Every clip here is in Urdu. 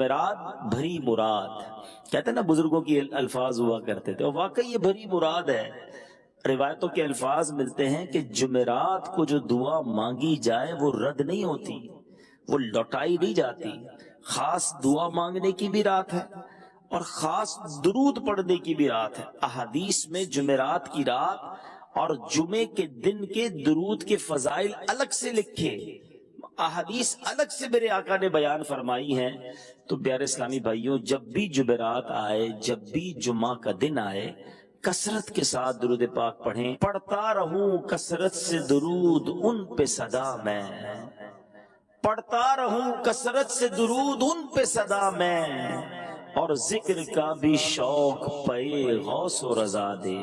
جمعرات بھری مراد، کہتے ہیں نا بزرگوں کی الفاظ ہوا کرتے تھے، اور واقعی یہ بھری مراد ہے۔ روایتوں کے الفاظ ملتے ہیں کہ جمعرات کو جو دعا مانگی جائے وہ رد نہیں ہوتی، وہ لوٹائی نہیں جاتی۔ خاص دعا مانگنے کی بھی رات ہے اور خاص درود پڑھنے کی بھی رات ہے۔ احادیث میں جمعرات کی رات اور جمعے کے دن کے درود کے فضائل الگ سے لکھے، احادیث الگ سے میرے آقا نے بیان فرمائی ہیں۔ تو پیارے اسلامی بھائیوں، جب بھی جمعرات آئے، جب بھی جمعہ کا دن آئے، کثرت کے ساتھ درود پاک پڑھیں۔ پڑھتا رہوں کثرت سے درود ان پہ صدا میں، پڑھتا رہوں کثرت سے درود ان پہ صدا میں، اور ذکر کا بھی شوق پے غوث و رضا دے۔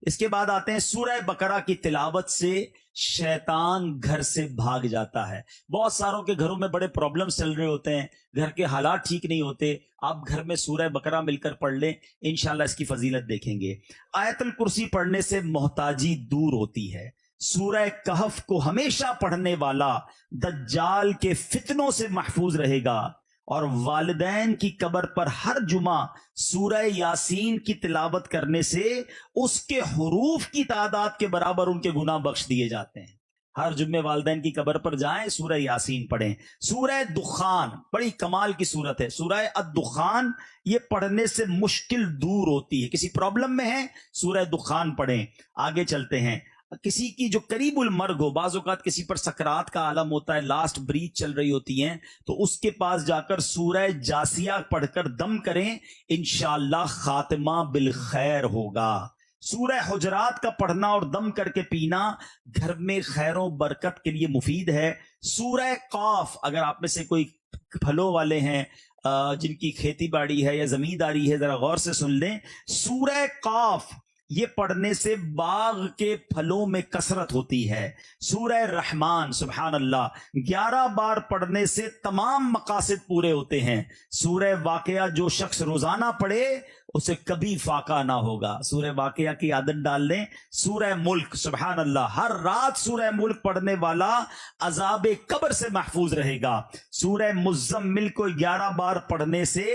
اس کے بعد آتے ہیں سورہ بقرہ کی تلاوت سے شیطان گھر سے بھاگ جاتا ہے۔ بہت ساروں کے گھروں میں بڑے پرابلمز چل رہے ہوتے ہیں، گھر کے حالات ٹھیک نہیں ہوتے، آپ گھر میں سورہ بقرہ مل کر پڑھ لیں، انشاءاللہ اس کی فضیلت دیکھیں گے۔ آیت الکرسی پڑھنے سے محتاجی دور ہوتی ہے۔ سورہ کہف کو ہمیشہ پڑھنے والا دجال کے فتنوں سے محفوظ رہے گا، اور والدین کی قبر پر ہر جمعہ سورہ یاسین کی تلاوت کرنے سے اس کے حروف کی تعداد کے برابر ان کے گناہ بخش دیے جاتے ہیں۔ ہر جمعے والدین کی قبر پر جائیں، سورہ یاسین پڑھیں۔ سورہ دخان بڑی کمال کی سورت ہے، سورہ الدخان، یہ پڑھنے سے مشکل دور ہوتی ہے۔ کسی پرابلم میں ہے، سورہ دخان پڑھیں۔ آگے چلتے ہیں۔ کسی کی جو قریب المرگ ہو، بعض اوقات کسی پر سکرات کا عالم ہوتا ہے، لاسٹ بریتھ چل رہی ہوتی ہیں، تو اس کے پاس جا کر سورہ جاسیہ پڑھ کر دم کریں، انشاءاللہ خاتمہ بالخیر ہوگا۔ سورہ حجرات کا پڑھنا اور دم کر کے پینا گھر میں خیر و برکت کے لیے مفید ہے۔ سورہ قاف، اگر آپ میں سے کوئی پھلوں والے ہیں، جن کی کھیتی باڑی ہے یا زمینداری ہے، ذرا غور سے سن لیں۔ سورہ قاف یہ پڑھنے سے باغ کے پھلوں میں کثرت ہوتی ہے۔ سورہ رحمان، سبحان اللہ، 11 بار پڑھنے سے تمام مقاصد پورے ہوتے ہیں۔ سورہ واقعہ جو شخص روزانہ پڑھے اسے کبھی فاقہ نہ ہوگا، سورہ واقعہ کی عادت ڈال لیں۔ سورہ ملک، سبحان اللہ، ہر رات سورہ ملک پڑھنے والا عذاب قبر سے محفوظ رہے گا۔ سورہ مزمل کو 11 بار پڑھنے سے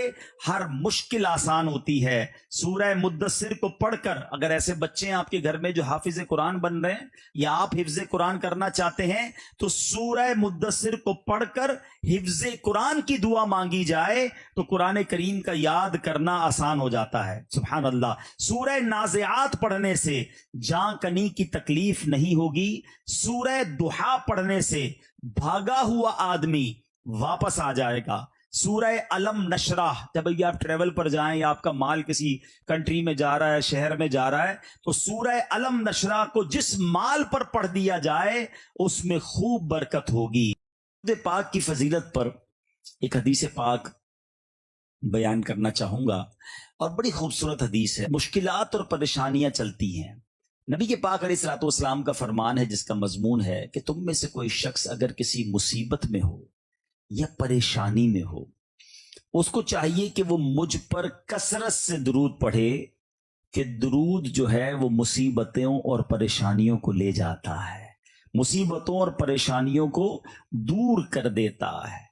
ہر مشکل آسان ہوتی ہے۔ سورہ مدثر کو پڑھ کر، اگر ایسے بچے ہیں آپ کے گھر میں جو حافظ قرآن بن رہے ہیں یا آپ حفظ قرآن کرنا چاہتے ہیں، تو سورہ مدثر کو پڑھ کر حفظ قرآن کی دعا مانگی جائے تو قرآن کریم کا یاد کرنا آسان ہو جاتا ہے، سبحان اللہ۔ سورہ نازعات پڑھنے سے جاں کنی کی تکلیف نہیں ہوگی۔ سورہ دحا پڑھنے سے بھاگا ہوا آدمی واپس آ جائے گا۔ سورہ علم نشرح، جب آپ ٹریول پر جائیں یا آپ کا مال کسی کنٹری میں جا رہا ہے، شہر میں جا رہا ہے، تو سورہ علم نشرح کو جس مال پر پڑھ دیا جائے اس میں خوب برکت ہوگی۔ درود پاک کی فضیلت پر ایک حدیث پاک بیان کرنا چاہوں گا، اور بڑی خوبصورت حدیث ہے۔ مشکلات اور پریشانیاں چلتی ہیں، نبی کے پاک علیہ الصلوۃ والسلام کا فرمان ہے جس کا مضمون ہے کہ تم میں سے کوئی شخص اگر کسی مصیبت میں ہو یا پریشانی میں ہو، اس کو چاہیے کہ وہ مجھ پر کثرت سے درود پڑھے، کہ درود جو ہے وہ مصیبتوں اور پریشانیوں کو لے جاتا ہے، مصیبتوں اور پریشانیوں کو دور کر دیتا ہے۔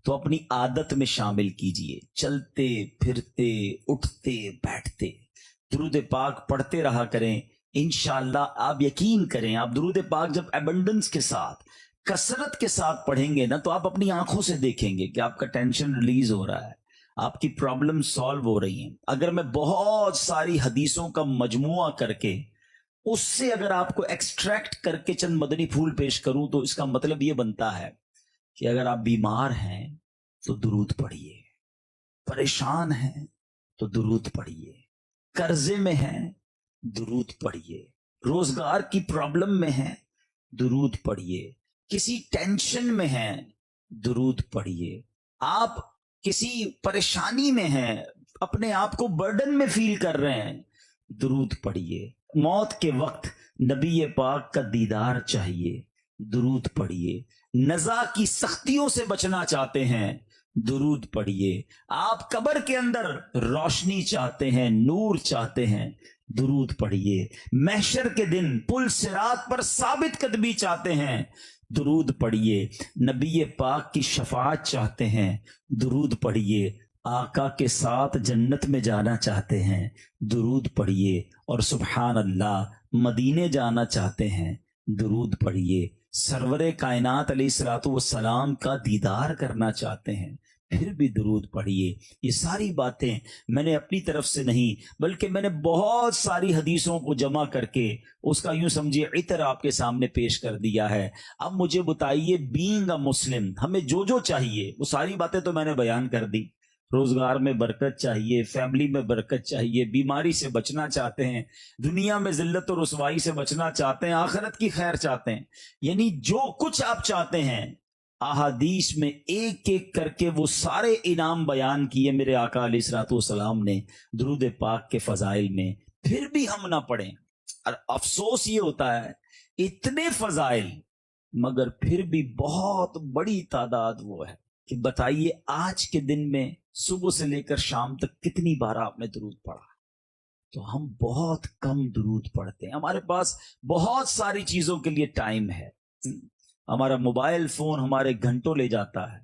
تو اپنی عادت میں شامل کیجئے، چلتے پھرتے اٹھتے بیٹھتے درود پاک پڑھتے رہا کریں۔ انشاءاللہ آپ یقین کریں، آپ درود پاک جب ایبنڈنس کے ساتھ، کثرت کے ساتھ پڑھیں گے نا، تو آپ اپنی آنکھوں سے دیکھیں گے کہ آپ کا ٹینشن ریلیز ہو رہا ہے، آپ کی پرابلم سالو ہو رہی ہیں۔ اگر میں بہت ساری حدیثوں کا مجموعہ کر کے اس سے اگر آپ کو ایکسٹریکٹ کر کے چند مدنی پھول پیش کروں، تو اس کا مطلب یہ بنتا ہے کہ اگر آپ بیمار ہیں تو درود پڑھیے، پریشان ہیں تو درود پڑھیے، قرضے میں ہیں درود پڑھیے، روزگار کی پرابلم میں ہیں درود پڑھیے، کسی ٹینشن میں ہیں درود پڑھیے، آپ کسی پریشانی میں ہیں، اپنے آپ کو برڈن میں فیل کر رہے ہیں، درود پڑھیے۔ موت کے وقت نبی پاک کا دیدار چاہیے، درود پڑھیے۔ نزا کی سختیوں سے بچنا چاہتے ہیں، درود پڑھیے۔ آپ قبر کے اندر روشنی چاہتے ہیں، نور چاہتے ہیں، درود پڑھیے۔ محشر کے دن پل صراط پر ثابت قدمی چاہتے ہیں، درود پڑھیے. نبی پاک کی شفاعت چاہتے ہیں, درود پڑھیے. آقا کے ساتھ جنت میں جانا چاہتے ہیں, درود پڑھیے. اور سبحان اللہ مدینے جانا چاہتے ہیں, درود پڑھیے. سرور کائنات علیہ الصلوۃ والسلام کا دیدار کرنا چاہتے ہیں, پھر بھی درود پڑھیے. یہ ساری باتیں میں نے اپنی طرف سے نہیں بلکہ میں نے بہت ساری حدیثوں کو جمع کر کے اس کا یوں سمجھیے عطر آپ کے سامنے پیش کر دیا ہے. اب مجھے بتائیے, بینگ اے مسلم ہمیں جو جو چاہیے وہ ساری باتیں تو میں نے بیان کر دی. روزگار میں برکت چاہیے, فیملی میں برکت چاہیے, بیماری سے بچنا چاہتے ہیں, دنیا میں ذلت و رسوائی سے بچنا چاہتے ہیں, آخرت کی خیر چاہتے ہیں, یعنی جو کچھ آپ چاہتے ہیں احادیث میں ایک ایک کر کے وہ سارے انعام بیان کیے میرے آقا علیہ الصلوۃ والسلام نے درود پاک کے فضائل میں, پھر بھی ہم نہ پڑھیں. اور افسوس یہ ہوتا ہے اتنے فضائل مگر پھر بھی بہت بڑی تعداد وہ ہے کہ بتائیے آج کے دن میں صبح سے لے کر شام تک کتنی بار آپ نے درود پڑھا؟ تو ہم بہت کم درود پڑھتے ہیں. ہمارے پاس بہت ساری چیزوں کے لیے ٹائم ہے, ہمارا موبائل فون ہمارے گھنٹوں لے جاتا ہے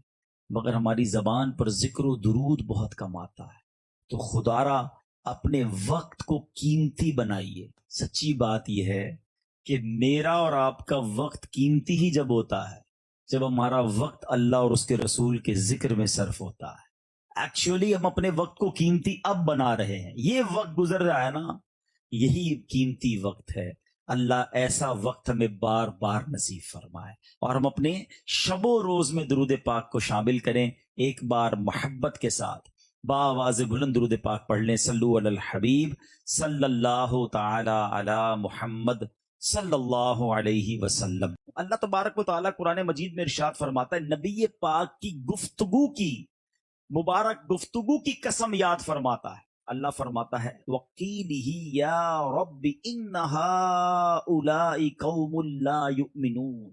مگر ہماری زبان پر ذکر و درود بہت کم آتا ہے. تو خدارا اپنے وقت کو قیمتی بنائیے. سچی بات یہ ہے کہ میرا اور آپ کا وقت قیمتی ہی جب ہوتا ہے جب ہمارا وقت اللہ اور اس کے رسول کے ذکر میں صرف ہوتا ہے. ایکچولی ہم اپنے وقت کو قیمتی اب بنا رہے ہیں, یہ وقت گزر رہا ہے نا, یہی قیمتی وقت ہے. اللہ ایسا وقت ہمیں بار بار نصیب فرمائے اور ہم اپنے شب و روز میں درود پاک کو شامل کریں. ایک بار محبت کے ساتھ باواز بلند درود پاک پڑھ لیں. صلو علی الحبیب صلی اللہ تعالی علی محمد صلی اللہ علیہ وسلم. اللہ تبارک و تعالیٰ قرآن مجید میں ارشاد فرماتا ہے, نبی پاک کی گفتگو کی مبارک گفتگو کی قسم یاد فرماتا ہے. اللہ فرماتا ہے وَقِيلِهِ يَا رَبِّ إِنَّ هَٰؤُلَاءِ قَوْمٌ لَا يُؤْمِنُونَ.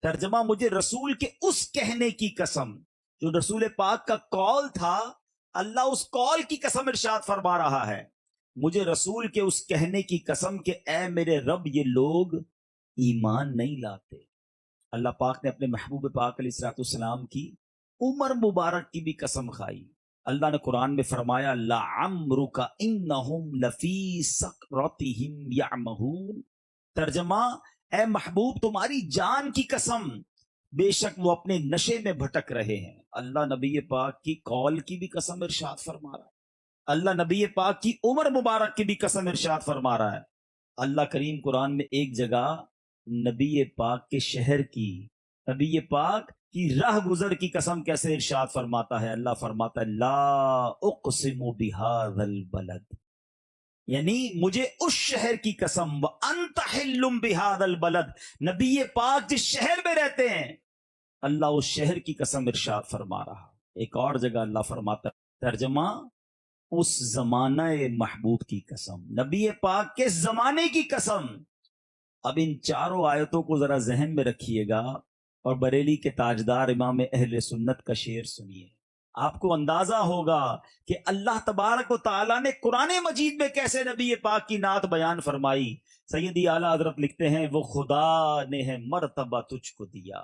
ترجمہ, مجھے رسول کے اس کہنے کی قسم جو رسول پاک کا قول تھا, اللہ اس قول کی قسم ارشاد فرما رہا ہے, مجھے رسول کے اس کہنے کی قسم کہ اے میرے رب یہ لوگ ایمان نہیں لاتے. اللہ پاک نے اپنے محبوب پاک علیہ الصلوۃ والسلام کی عمر مبارک کی بھی قسم کھائی. اللہ نے قرآن میں فرمایا لعمرک انہم لفی سکرتہم یعمہون. ترجمہ, اے محبوب تمہاری جان کی قسم بے شک وہ اپنے نشے میں بھٹک رہے ہیں. اللہ نبی پاک کی قول کی بھی قسم ارشاد فرما رہا ہے, اللہ نبی پاک کی عمر مبارک کی بھی قسم ارشاد فرما رہا ہے. اللہ کریم قرآن میں ایک جگہ نبی پاک کے شہر کی, نبی پاک کی راہ گزر کی قسم کیسے ارشاد فرماتا ہے. اللہ فرماتا ہے لا اقسم بہذا البلد, یعنی مجھے اس شہر کی قسم, وانت حل بہذا البلد, نبی پاک جس شہر میں رہتے ہیں اللہ اس شہر کی قسم ارشاد فرما رہا. ایک اور جگہ اللہ فرماتا ہے, ترجمہ اس زمانہ محبوب کی قسم, نبی پاک کے زمانے کی قسم. اب ان چاروں آیتوں کو ذرا ذہن میں رکھیے گا اور بریلی کے تاجدار امام اہل سنت کا شعر سنیے, آپ کو اندازہ ہوگا کہ اللہ تبارک و تعالیٰ نے قرآن مجید میں کیسے نبی پاک کی نعت بیان فرمائی. سیدی اعلیٰ حضرت لکھتے ہیں وہ خدا نے ہے مرتبہ تجھ کو دیا,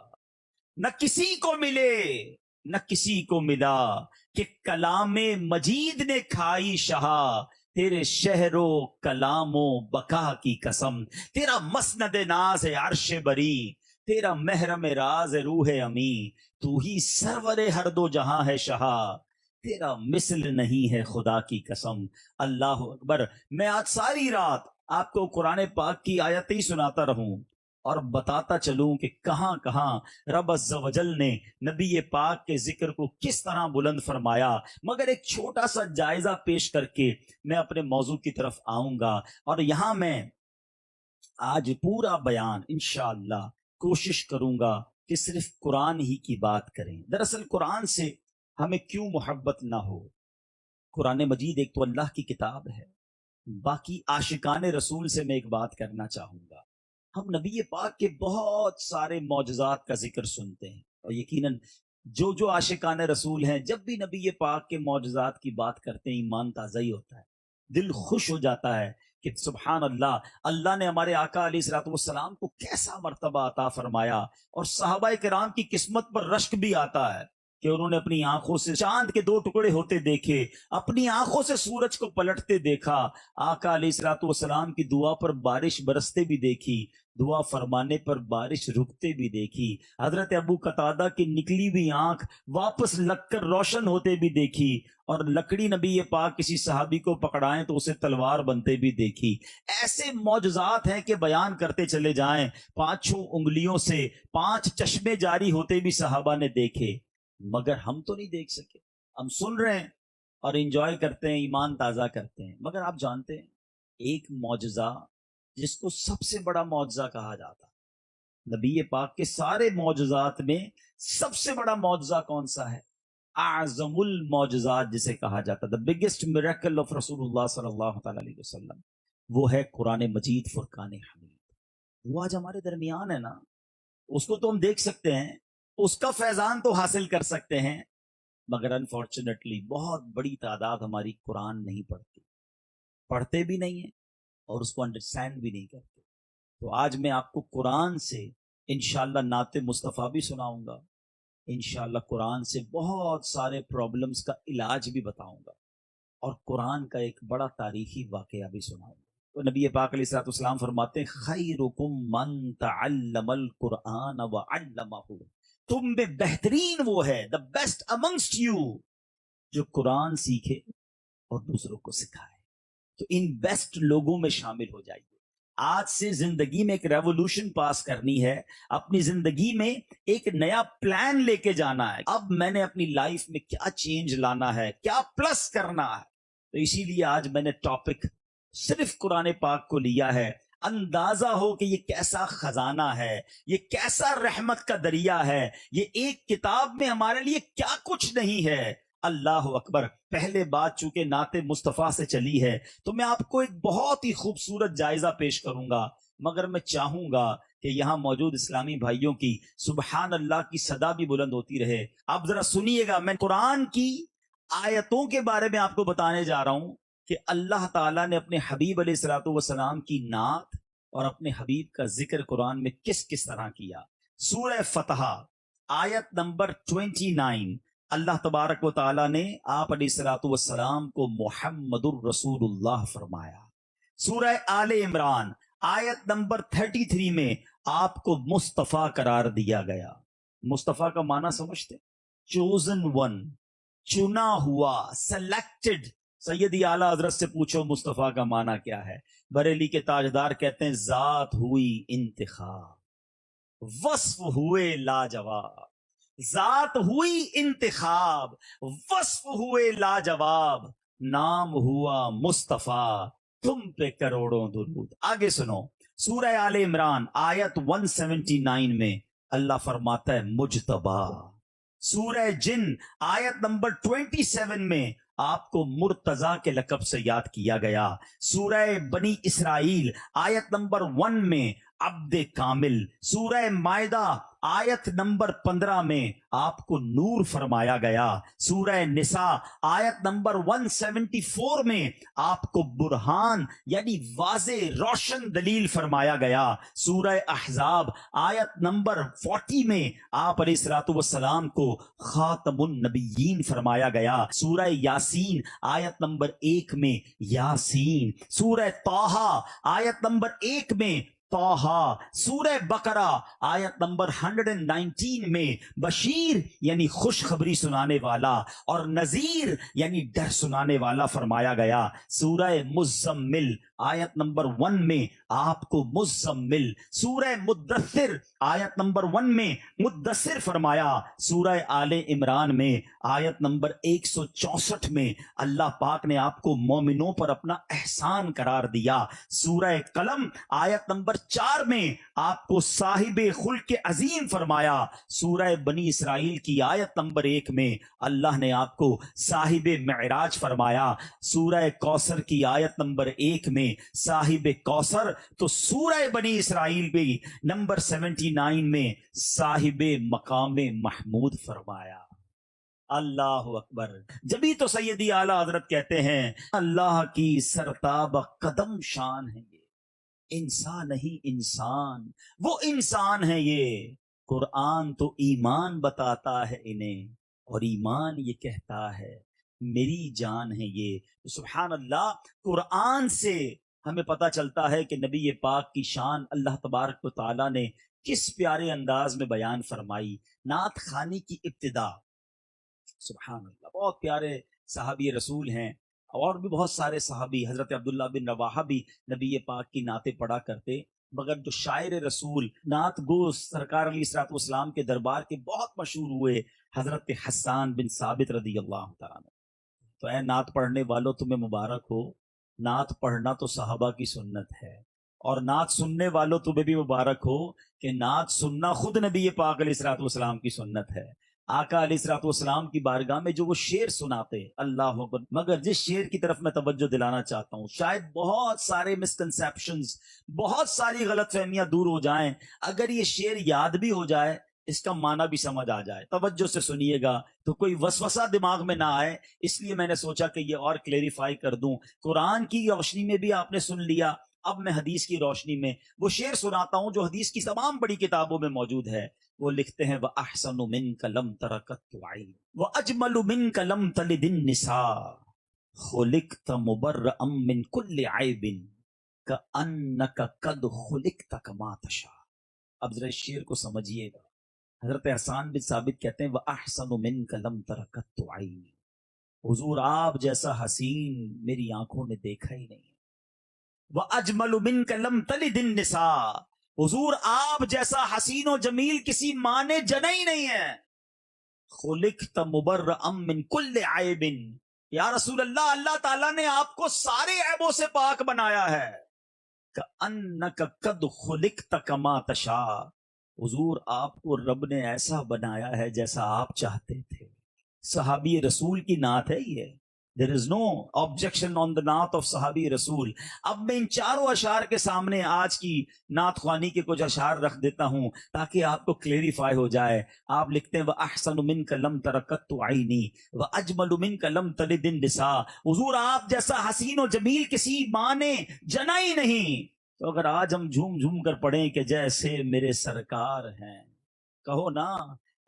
نہ کسی کو ملے نہ کسی کو ملا, کہ کلام مجید نے کھائی شہا, تیرے شہر و کلام و بقا کی قسم. تیرا مسند ناز ہے عرش بری, تیرا محرم راز روح امی, تو ہی سرور ہر دو جہاں ہے شہا, تیرا مثل نہیں ہے خدا کی قسم. اللہ اکبر. میں آج ساری رات آپ کو قرآن پاک کی آیتیں ہی سناتا رہوں اور بتاتا چلوں کہ کہاں کہاں رب عز و جل نے نبی پاک کے ذکر کو کس طرح بلند فرمایا. مگر ایک چھوٹا سا جائزہ پیش کر کے میں اپنے موضوع کی طرف آؤں گا, اور یہاں میں آج پورا بیان انشاءاللہ کوشش کروں گا کہ صرف قرآن ہی کی بات کریں. دراصل قرآن سے ہمیں کیوں محبت نہ ہو؟ قرآن مجید ایک تو اللہ کی کتاب ہے, باقی عاشقان رسول سے میں ایک بات کرنا چاہوں گا. ہم نبی پاک کے بہت سارے معجزات کا ذکر سنتے ہیں اور یقیناً جو عاشقان رسول ہیں جب بھی نبی پاک کے معجزات کی بات کرتے ہیں ایمان تازہ ہی ہوتا ہے, دل خوش ہو جاتا ہے کہ سبحان اللہ، اللہ نے ہمارے آقا علیہ الصلوۃ والسلام کو کیسا مرتبہ عطا فرمایا، اور صحابہ کرام کی قسمت پر رشک بھی آتا ہے کہ انہوں نے اپنی آنکھوں سے چاند کے 2 ٹکڑے ہوتے دیکھے، اپنی آنکھوں سے سورج کو پلٹتے دیکھا، آقا علیہ الصلوۃ والسلام کی دعا پر بارش برستے بھی دیکھی، دعا فرمانے پر بارش رکتے بھی دیکھی، حضرت ابو قتادہ کی نکلی ہوئی آنکھ واپس لگ کر روشن ہوتے بھی دیکھی، اور لکڑی نبی پاک کسی صحابی کو پکڑائیں تو اسے تلوار بنتے بھی دیکھی۔ ایسے معجزات ہیں کہ بیان کرتے چلے جائیں، 5 انگلیوں سے 5 چشمے جاری ہوتے بھی صحابہ نے دیکھے، مگر ہم تو نہیں دیکھ سکے۔ ہم سن رہے ہیں اور انجوائے کرتے ہیں، ایمان تازہ کرتے ہیں، مگر آپ جانتے ہیں ایک معجزہ جس کو سب سے بڑا معجزہ کہا جاتا ہے، نبی پاک کے سارے معجزات میں سب سے بڑا معجزہ کون سا ہے؟ اعظم المعجزات جسے کہا جاتا ہے، the biggest miracle of رسول اللہ صلی اللہ تعالی علیہ وسلم، وہ ہے قرآن مجید فرقان حمید۔ وہ آج ہمارے درمیان ہے نا، اس کو تو ہم دیکھ سکتے ہیں، اس کا فیضان تو حاصل کر سکتے ہیں، مگر انفارچونیٹلی بہت بڑی تعداد ہماری قرآن نہیں پڑھتی، پڑھتے بھی نہیں ہیں اور اس کو انڈرسٹینڈ بھی نہیں کرتے۔ تو آج میں آپ کو قرآن سے انشاءاللہ نعت مصطفیٰ بھی سناؤں گا، انشاءاللہ قرآن سے بہت سارے پرابلمز کا علاج بھی بتاؤں گا، اور قرآن کا ایک بڑا تاریخی واقعہ بھی سناؤں گا۔ تو نبی پاک علیہ الصلوۃ والسلام فرماتے ہیں خیرکم من تعلم القرآن وعلمہ، تم میں بہترین وہ ہے، the best amongst you، جو قرآن سیکھے اور دوسروں کو سکھائے۔ تو ان بیسٹ لوگوں میں شامل ہو جائیے۔ آج سے زندگی میں ایک ریولوشن پاس کرنی ہے، اپنی زندگی میں ایک نیا پلان لے کے جانا ہے، اب میں نے اپنی لائف میں کیا چینج لانا ہے، کیا پلس کرنا ہے۔ تو اسی لیے آج میں نے ٹاپک صرف قرآن پاک کو لیا ہے، اندازہ ہو کہ یہ کیسا خزانہ ہے، یہ کیسا رحمت کا دریا ہے، یہ ایک کتاب میں ہمارے لیے کیا کچھ نہیں ہے۔ اللہ اکبر۔ پہلے بات چونکہ نعت مصطفیٰ سے چلی ہے تو میں آپ کو ایک بہت ہی خوبصورت جائزہ پیش کروں گا، مگر میں چاہوں گا کہ یہاں موجود اسلامی بھائیوں کی سبحان اللہ کی صدا بھی بلند ہوتی رہے۔ آپ ذرا سنیے گا، میں قرآن کی آیتوں کے بارے میں آپ کو بتانے جا رہا ہوں کہ اللہ تعالیٰ نے اپنے حبیب علیہ الصلوۃ والسلام کی نعت اور اپنے حبیب کا ذکر قرآن میں کس کس طرح کیا۔ سورہ فتح آیت نمبر 29، اللہ تبارک و تعالیٰ نے آپ علیہ الصلوۃ والسلام کو محمد الرسول اللہ فرمایا۔ سورہ آل عمران آیت نمبر 33 میں آپ کو مصطفیٰ قرار دیا گیا۔ مصطفیٰ کا معنی سمجھتے؟ چوزن ون، چنا ہوا، سلیکٹڈ۔ سیدی اعلیٰ حضرت سے پوچھو مصطفیٰ کا معنی کیا ہے؟ بریلی کے تاجدار کہتے ہیں ذات ہوئی انتخاب، وصف ہوئے لاجواب، ذات ہوئی انتخاب، وصف ہوئے لاجواب، نام ہوا مصطفیٰ، تم پہ کروڑوں درود۔ آگے سنو، سورہ آل عمران آیت 179 میں اللہ فرماتا ہے مجتبیٰ۔ سورہ جن آیت نمبر 27 میں آپ کو مرتضیٰ کے لقب سے یاد کیا گیا۔ سورہ بنی اسرائیل آیت نمبر 1 میں عبد کامل۔ سورہ مائدہ آیت نمبر 15 میں آپ کو نور فرمایا گیا۔ سورہ نساء آیت نمبر 174 میں آپ کو برہان یعنی واضح روشن دلیل فرمایا گیا۔ سورہ احزاب آیت نمبر 40 میں آپ علیہ الصلوۃ والسلام کو خاتم النبیین فرمایا گیا۔ سورہ یاسین آیت نمبر 1 میں یاسین۔ سورہ طٰہٰ آیت نمبر 1 میں طٰہٰ۔ سورہ بقرہ آیت نمبر 119 میں بشیر یعنی خوشخبری سنانے والا اور نذیر یعنی ڈر سنانے والا فرمایا گیا۔ سورہ مزمل آیت نمبر 1 میں آپ کو مزمل۔ سورہ مدثر آیت نمبر 1 میں مدثر فرمایا۔ سورہ آل عمران میں آیت نمبر 164 میں اللہ پاک نے آپ کو مومنوں پر اپنا احسان قرار دیا۔ سورہ قلم آیت نمبر 4 میں آپ کو صاحب خلق عظیم فرمایا۔ سورہ بنی اسرائیل کی آیت نمبر 1 میں اللہ نے آپ کو صاحب معراج فرمایا۔ سورہ کوثر کی آیت نمبر 1 میں صاحب کوثر، تو سورہ بنی اسرائیل بھی نمبر 79 میں صاحب مقام محمود فرمایا۔ اللہ اکبر. جبھی تو سیدی اعلیٰ حضرت کہتے ہیں اللہ کی سرتاب قدم شان ہے یہ، انسان نہیں انسان، وہ انسان ہے یہ. قرآن تو ایمان بتاتا ہے انہیں، اور ایمان یہ کہتا ہے میری جان ہے یہ. سبحان اللہ. قرآن سے ہمیں پتہ چلتا ہے کہ نبی پاک کی شان اللہ تبارک و تعالیٰ نے کس پیارے انداز میں بیان فرمائی. نعت خوانی کی ابتدا، سبحان اللہ، بہت پیارے صحابی رسول ہیں، اور بھی بہت سارے صحابی، حضرت عبداللہ بن رواحہ بھی نبی پاک کی نعتیں پڑھا کرتے، مگر جو شاعر رسول نعت گو سرکار علیہ الصلوۃ والسلام کے دربار کے بہت مشہور ہوئے، حضرت حسان بن ثابت رضی اللہ تعالیٰ عنہ. تو اے نعت پڑھنے والوں تمہیں مبارک ہو، نعت پڑھنا تو صحابہ کی سنت ہے، اور نعت سننے والوں تمہیں بھی مبارک ہو کہ نعت سننا خود نبی پاک علیہ الصلوۃ والسلام کی سنت ہے. آقا علیہ الصلوۃ والسلام کی بارگاہ میں جو وہ شعر سناتے، اللہ اکبر. مگر جس شعر کی طرف میں توجہ دلانا چاہتا ہوں، شاید بہت سارے مسکنسیپشنز، بہت ساری غلط فہمیاں دور ہو جائیں، اگر یہ شعر یاد بھی ہو جائے، اس کا معنی بھی سمجھ آ جائے. توجہ سے سنیے گا تو کوئی وسوسہ دماغ میں نہ آئے، اس لیے میں نے سوچا کہ یہ اور کلیریفائی کر دوں. قرآن کی روشنی میں بھی آپ نے سن لیا، اب میں حدیث کی روشنی میں وہ شعر سناتا ہوں جو حدیث کی تمام بڑی کتابوں میں موجود ہے. وہ لکھتے ہیں وَأَحْسَنُ مِنْكَ لَمْ تَرَ قَطُّ عَيْنٌ وَأَجْمَلُ مِنْكَ لَمْ تَلِدِ النِّسَاءُ خُلِقْتَ مُبَرَّأً مِنْ كُلِّ عَيْبٍ كَأَنَّكَ قَدْ خُلِقْتَ كَمَا تَشَاءُ. اب ذرا اس شعر کو سمجھیے گا. حضرت حسان بن ثابت کہتے ہیں وَأَحْسَنُ مِنْكَ لَمْ تَرَ قَطُّ عَيْنٌ، حضور آپ جیسا حسین میری آنکھوں نے دیکھا ہی نہیں. وَأَجْمَلُ مِنْكَ لَمْ تَلِدِ النِّسَاءُ، حضور آپ جیسا حسین و جمیل کسی ماں نے جنا ہی نہیں ہے. خُلِقْتَ مُبَرَّأً مِنْ كُلِّ عَيْبٍ، یا رسول اللہ، اللہ تعالیٰ نے آپ کو سارے عیبوں سے پاک بنایا ہے. كَأَنَّكَ قَدْ خُلِقْتَ كَمَا تَشَاءُ، حضور آپ کو رب نے ایسا بنایا ہے جیسا آپ چاہتے تھے. صحابی رسول کی نعت ہے یہ. There is no objection on the نعت of صحابی رسول. اب میں ان چاروں اشعار کے سامنے آج کی نعت خوانی کے کچھ اشعار رکھ دیتا ہوں تاکہ آپ کو کلیریفائی ہو جائے. آپ لکھتے ہیں وَأَحْسَنُ مِنْكَ لَمْ تَرَ قَطُّ عَيْنِي وَأَجْمَلُ مِنْكَ لَمْ تَلِدِ النِّسَاءُ، حضور آپ جیسا حسین و جمیل کسی ماں نے جنا ہی نہیں. تو اگر آج ہم جھوم جھوم کر پڑھیں کہ جیسے میرے سرکار ہیں، کہو نا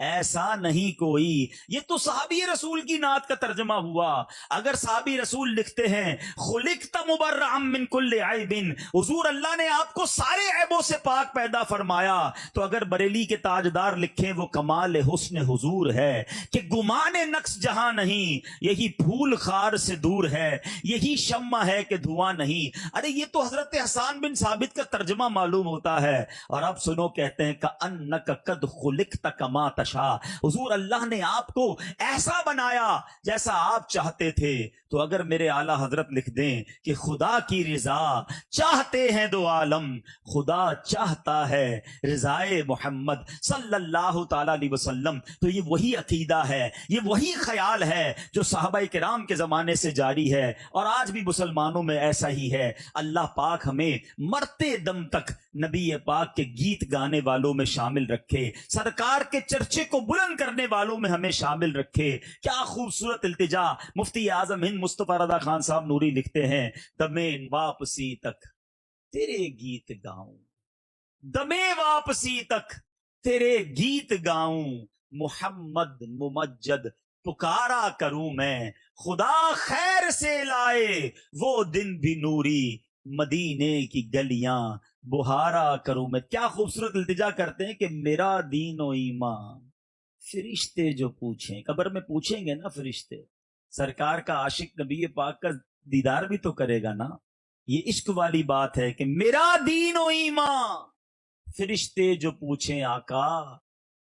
ایسا نہیں کوئی. یہ تو صحابی رسول کی نعت کا ترجمہ ہوا. اگر صحابی رسول لکھتے ہیں خلقت مبرأ من کل عیب، حضور اللہ نے آپ کو سارے عیبوں سے پاک پیدا فرمایا، تو اگر بریلی کے تاجدار لکھیں وہ کمال حسن حضور ہے کہ گمان نقص جہاں نہیں، یہی پھول خار سے دور ہے، یہی شمع ہے کہ دھواں نہیں. ارے یہ تو حضرت حسان بن ثابت کا ترجمہ معلوم ہوتا ہے. اور اب سنو، کہتے ہیں کأنک قد خلقت کما تشاء، حضور اللہ نے آپ کو ایسا بنایا جیسا آپ چاہتے تھے. تو اگر میرے اعلیٰ حضرت لکھ دیں کہ خدا کی رضا چاہتے ہیں دو عالم، خدا چاہتا ہے رضائے محمد صلی اللہ تعالی علیہ وسلم، تو یہ وہی عقیدہ ہے، یہ وہی خیال ہے جو صحابہ کرام کے زمانے سے جاری ہے، اور آج بھی مسلمانوں میں ایسا ہی ہے. اللہ پاک ہمیں مرتے دم تک نبی پاک کے گیت گانے والوں میں شامل رکھے، سرکار کے چرچے کو بلند کرنے والوں میں ہمیں شامل رکھے. کیا خوبصورت التجا. مفتی اعظم ہند مصطفیٰ رضا خان صاحب نوری لکھتے ہیں دمے واپسی تک تیرے گیت گاؤں، دمے واپسی تک تیرے گیت گاؤں، محمد ممجد پکارا کروں میں، خدا خیر سے لائے وہ دن بھی نوری، مدینے کی گلیاں بہارا کروں میں. کیا خوبصورت التجا کرتے ہیں کہ میرا دین و ایمان، فرشتے جو پوچھیں، قبر میں پوچھیں گے نا فرشتے، سرکار کا عاشق نبی پاک کا دیدار بھی تو کرے گا نا. یہ عشق والی بات ہے کہ میرا دین و ایمان، فرشتے جو پوچھیں آقا